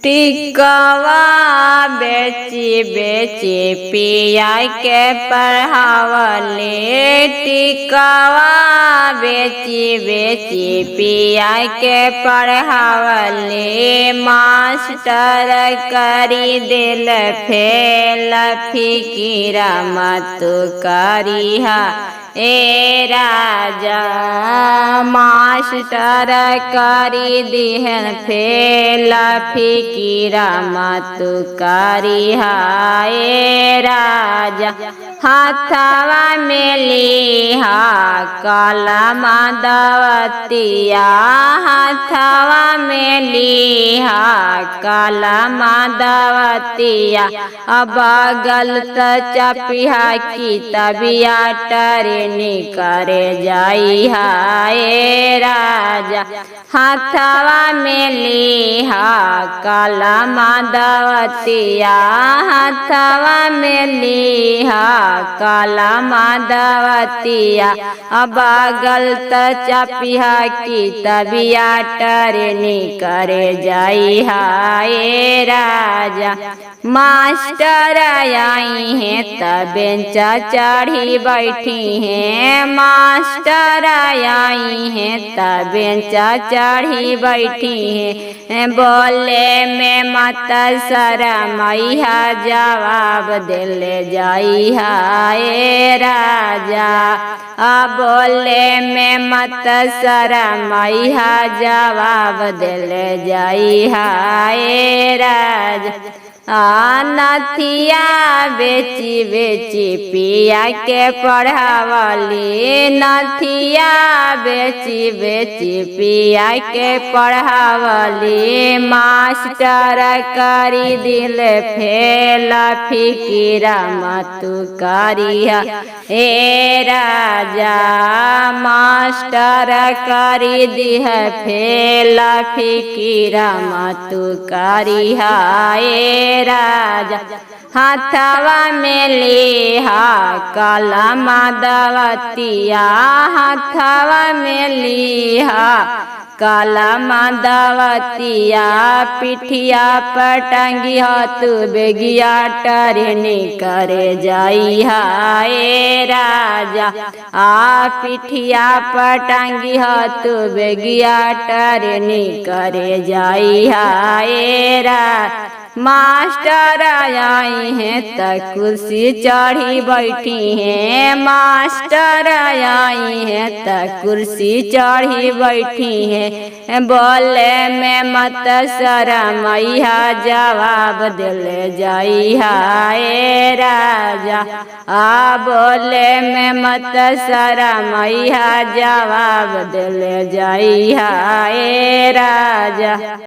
टिकवा बेची बेची पिया के पढ़ावले। टिकवा बेची बेची पिया के पढ़ावले। मास्टर करी दिल फेल फिकीरा मत करिहा ए राजा। मास्टर करी दिहन फेल फिकीरा मत करिहा ए राजा। हाथवा में लिहा कलम दवतिया। हाथवा में लिहा कलम दवतिया। अब गलत चपिहा की तबिया टरनी करे जाइहा ए राजा। हाथवा में लिहा कलम दवतिया। हाथवा में लिहा कलम दवतिया। अब गलत चपिहा की तबिया टरनी करे जाइहा ए राजा। मास्टर आई हैं तब बेंच चढ़ी बैठी हैं। मास्टर आई हैं तब बेंच चढ़ी बैठी हैं। बोले में मत शरमैहा जवाब दिले जाइहा ए राजा। बोले में मत शरमैहा जवाब दिले जाइहा ए राजा। नथिया बेची बेची पिया के पढ़ावली। नथिया बेची बेची पिया के पढ़ावली। मास्टर करी दिल फेल फिकीरा मत करिहा ए राजा। मास्टर करी दिह फेल फिकीरा मत करिहा ए राजा। हाथवा में लिहा कलम दवतिया। हाथवा में लिहा कलम दवतिया। पिठिया पर टंगिहा तू बेगिया टरनी करे जाइहा ए राजा। पिठिया पर टंगिहा तू बेगिया टरनी करे जाइहा ए राजा। मास्टर आई हैं त कुर्सी चढ़ी बैठी हैं। मास्टर आई हैं त कुर्सी चढ़ी बैठी हैं। बोले में मत शरमैहा जवाब दिले जाइहा ए राजा। बोले में मत शरमैहा जवाब दिले जाइहा ए राजा।